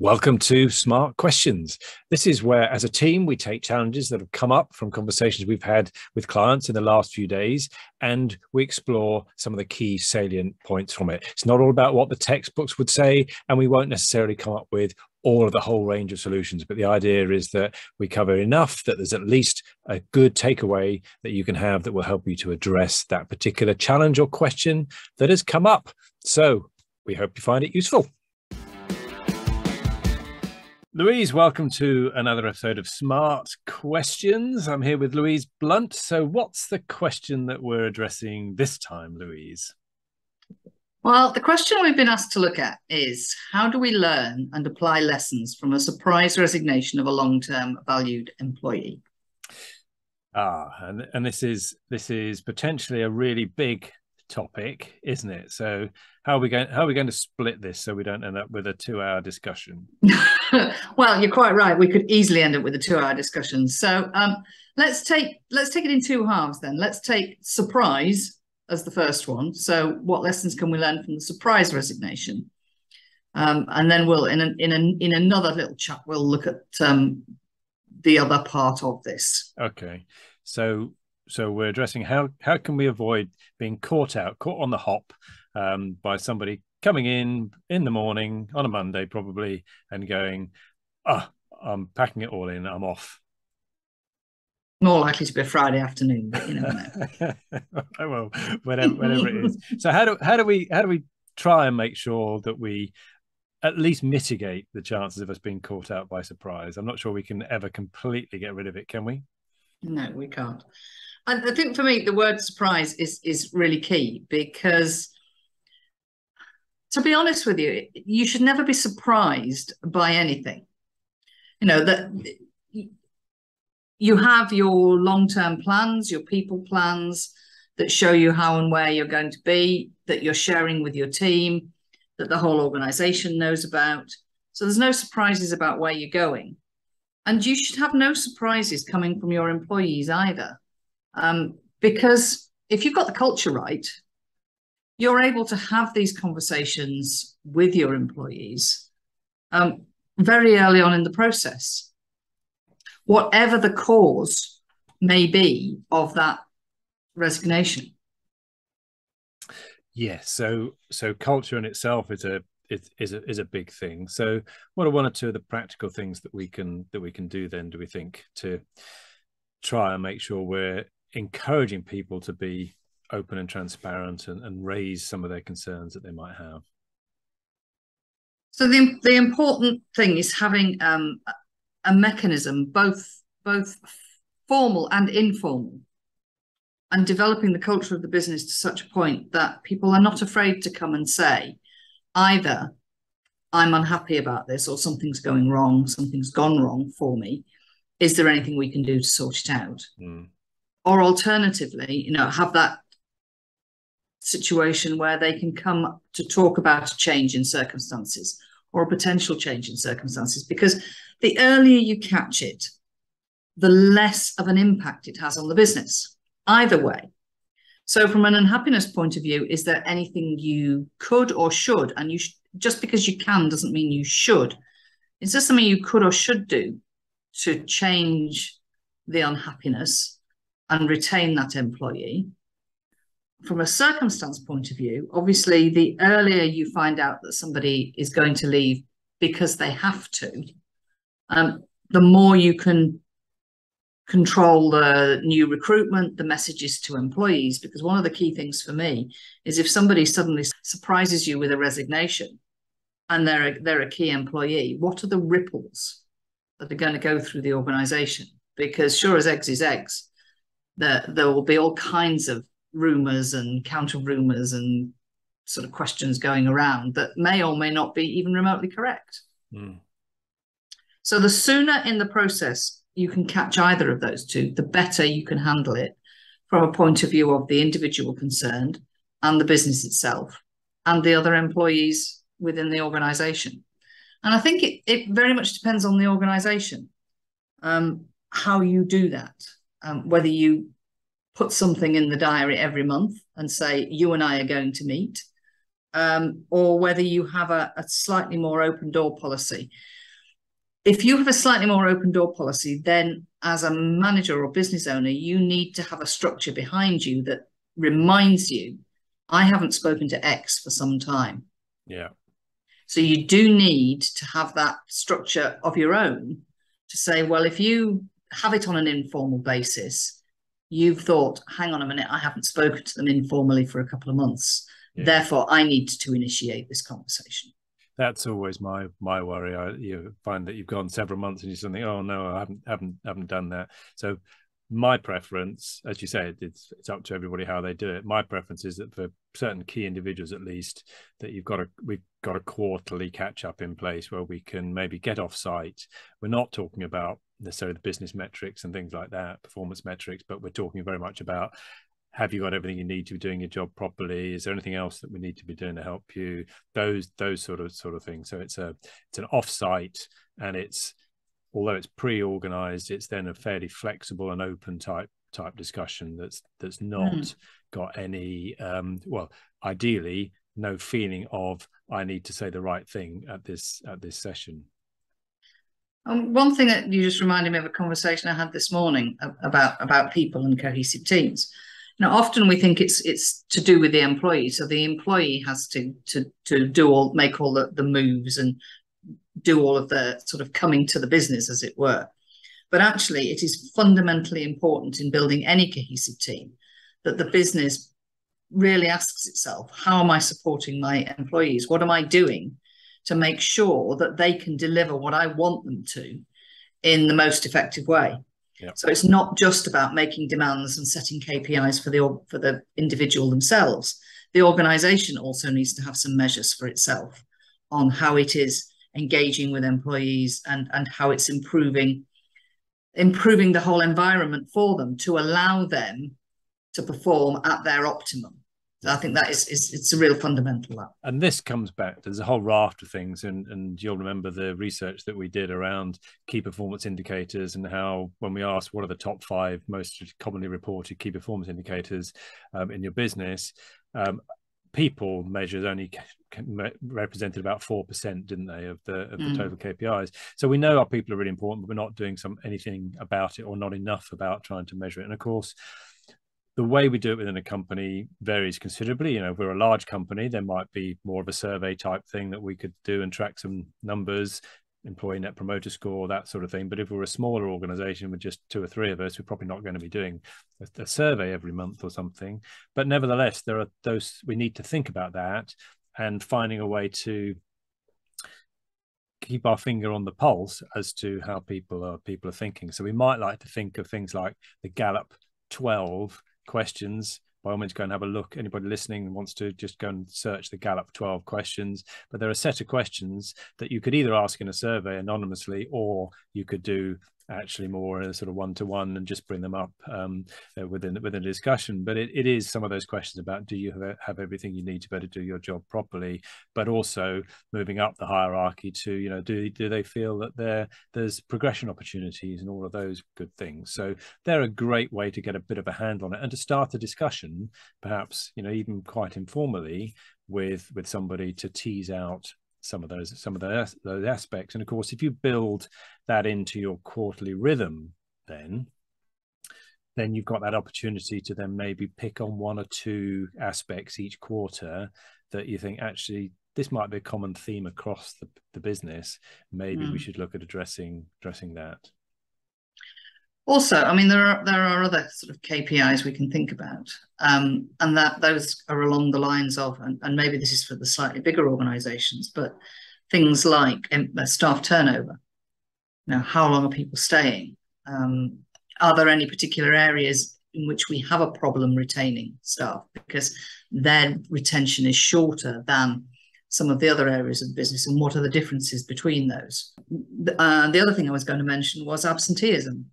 Welcome to Smart Questions. This is where, as a team, we take challenges that have come up from conversations we've had with clients in the last few days, and we explore some of the key salient points from it. It's not all about what the textbooks would say, and we won't necessarily come up with all of the whole range of solutions. But the idea is that we cover enough that there's at least a good takeaway that you can have that will help you to address that particular challenge or question that has come up. So we hope you find it useful. Louise, welcome to another episode of Smart Questions. I'm here with Louise Blunt. So what's the question that we're addressing this time, Louise? Well, the question we've been asked to look at is, how do we learn and apply lessons from a surprise resignation of a long-term valued employee? And this is potentially a really big topic, isn't it? So how are we going to split this so we don't end up with a 2-hour discussion? Well, you're quite right. We could easily end up with a 2-hour discussion. So let's take it in two halves then. Let's take surprise as the first one. So what lessons can we learn from the surprise resignation? And then we'll in another little chat we'll look at the other part of this. Okay. So we're addressing how can we avoid being caught on the hop by somebody coming in the morning on a Monday probably and going, I'm packing it all in, I'm off. More likely to be a Friday afternoon, but you never know. Well, whatever it is. So how do we try and make sure that we at least mitigate the chances of us being caught out by surprise? I'm not sure we can ever completely get rid of it, can we? No, we can't. I think for me, the word surprise is really key, because to be honest with you, you should never be surprised by anything. You know, that you have your long-term plans, your people plans that show you how and where you're going to be, that you're sharing with your team, that the whole organization knows about. So there's no surprises about where you're going. And you should have no surprises coming from your employees either. Because if you've got the culture right, you're able to have these conversations with your employees very early on in the process, whatever the cause may be of that resignation. Yes. So culture in itself is a big thing. So what are one or two of the practical things that we can do then, do we think, to try and make sure we're encouraging people to be open and transparent and raise some of their concerns that they might have? So the important thing is having a mechanism, both formal and informal, and developing the culture of the business to such a point that people are not afraid to come and say, either I'm unhappy about this, or something's going wrong, something's gone wrong for me. Is there anything we can do to sort it out? Or alternatively, have that situation where they can come to talk about a change in circumstances or a potential change in circumstances, because the earlier you catch it, the less of an impact it has on the business, either way. So from an unhappiness point of view, is there anything you could or should, and just because you can doesn't mean you should, is there something you could or should do to change the unhappiness and retain that employee? From a circumstance point of view, obviously, the earlier you find out that somebody is going to leave because they have to, the more you can control the new recruitment, the messages to employees. Because one of the key things for me is if somebody suddenly surprises you with a resignation and they're a key employee, what are the ripples that are going to go through the organization? Because sure as eggs is eggs, there will be all kinds of rumors and counter rumors and sort of questions going around that may or may not be even remotely correct. So the sooner in the process you can catch either of those two, the better you can handle it from a point of view of the individual concerned and the business itself and the other employees within the organization. And I think it very much depends on the organization, how you do that, whether you put something in the diary every month and say, you and I are going to meet, or whether you have a slightly more open door policy. If you have a slightly more open door policy, then as a manager or business owner, you need to have a structure behind you that reminds you, I haven't spoken to X for some time. Yeah. So you do need to have that structure of your own to say, well, if you have it on an informal basis, you've thought, hang on a minute, I haven't spoken to them informally for a couple of months. Yeah. Therefore, I need to initiate this conversation. That's always my worry. You find that you've gone several months and you think, oh no, I haven't done that. So my preference, as you said, it's up to everybody how they do it. My preference is that for certain key individuals, at least, that we've got a quarterly catch up in place where we can maybe get off site. We're not talking about necessarily the business metrics and things like that, performance metrics, but we're talking very much about, have you got everything you need to be doing your job properly? Is there anything else that we need to be doing to help you? Those sort of things. So it's an off-site, and although it's pre-organized, it's then a fairly flexible and open type discussion that's not got any well, ideally no feeling of I need to say the right thing at this session. One thing that you just reminded me of a conversation I had this morning about people and cohesive teams. Now, often we think it's to do with the employee, so the employee has to make all the moves and do all of the sort of coming to the business, as it were. But actually, it is fundamentally important in building any cohesive team that the business really asks itself, how am I supporting my employees? What am I doing to make sure that they can deliver what I want them to in the most effective way? Yep. So it's not just about making demands and setting KPIs for the individual themselves. The organization also needs to have some measures for itself on how it is engaging with employees and how it's improving the whole environment for them to allow them to perform at their optimum. So I think that it's a real fundamental. And this comes back, there's a whole raft of things, and you'll remember the research that we did around key performance indicators, and how when we asked what are the top 5 most commonly reported key performance indicators in your business, people measures only represented about 4%, didn't they, of the total KPIs. So we know our people are really important, but we're not doing anything about it, or not enough about trying to measure it. And of course, the way we do it within a company varies considerably. You know, if we're a large company, there might be more of a survey type thing that we could do and track some numbers, employee net promoter score, that sort of thing. But if we're a smaller organization with just 2 or 3 of us, we're probably not going to be doing a survey every month or something. But nevertheless, there are those, we need to think about that and finding a way to keep our finger on the pulse as to how people are thinking. So we might like to think of things like the Gallup 12 questions. By all means, go and have a look. Anybody listening wants to, just go and search the Gallup 12 questions. But there are a set of questions that you could either ask in a survey anonymously, or you could do actually more sort of one-to-one and just bring them up within a discussion. But it is some of those questions about, do you have everything you need to better do your job properly, but also moving up the hierarchy to, you know, do they feel that there's progression opportunities and all of those good things. So they're a great way to get a bit of a handle on it and to start a discussion, perhaps, you know, even quite informally with somebody, to tease out some of those aspects. And of course, if you build that into your quarterly rhythm, then you've got that opportunity to then maybe pick on 1 or 2 aspects each quarter that you think, actually, this might be a common theme across the business. Maybe we should look at addressing that. Also, I mean, there are other sort of KPIs we can think about, and that those are along the lines of, and maybe this is for the slightly bigger organisations, but things like staff turnover. Now, how long are people staying? Are there any particular areas in which we have a problem retaining staff because their retention is shorter than some of the other areas of the business, and what are the differences between those? The other thing I was going to mention was absenteeism.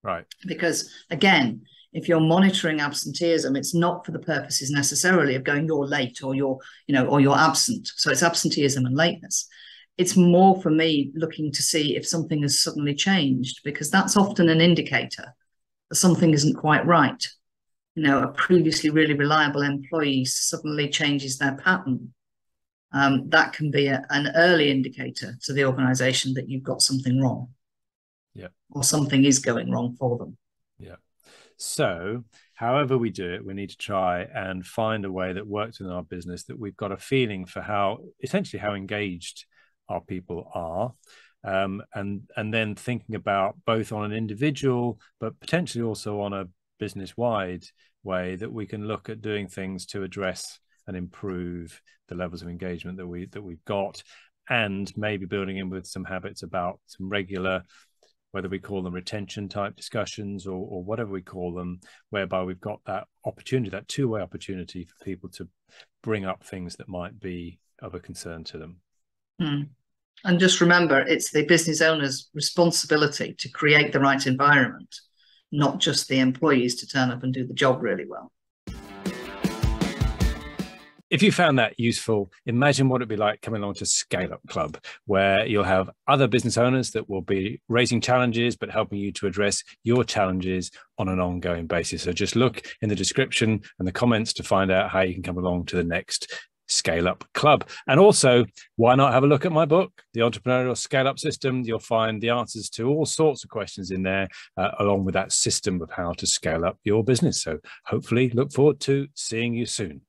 Right. Because again, if you're monitoring absenteeism, it's not for the purposes necessarily of going, you're late, or you're absent. So it's absenteeism and lateness. It's more for me looking to see if something has suddenly changed, because that's often an indicator that something isn't quite right. You know, a previously really reliable employee suddenly changes their pattern. that can be an early indicator to the organization that you've got something wrong. Yeah. Or something is going wrong for them. Yeah. So however we do it, we need to try and find a way that works in our business, that we've got a feeling for essentially how engaged our people are. And then thinking about both on an individual, but potentially also on a business-wide way, that we can look at doing things to address and improve the levels of engagement that we've got, and maybe building in with some habits about some regular, whether we call them retention type discussions or whatever we call them, whereby we've got that opportunity, that two-way opportunity for people to bring up things that might be of a concern to them. And just remember, it's the business owner's responsibility to create the right environment, not just the employees to turn up and do the job really well. If you found that useful, imagine what it'd be like coming along to Scale Up Club, where you'll have other business owners that will be raising challenges, but helping you to address your challenges on an ongoing basis. So just look in the description and the comments to find out how you can come along to the next Scale Up Club. And also, why not have a look at my book, The Entrepreneurial Scale Up System? You'll find the answers to all sorts of questions in there, along with that system of how to scale up your business. So hopefully look forward to seeing you soon.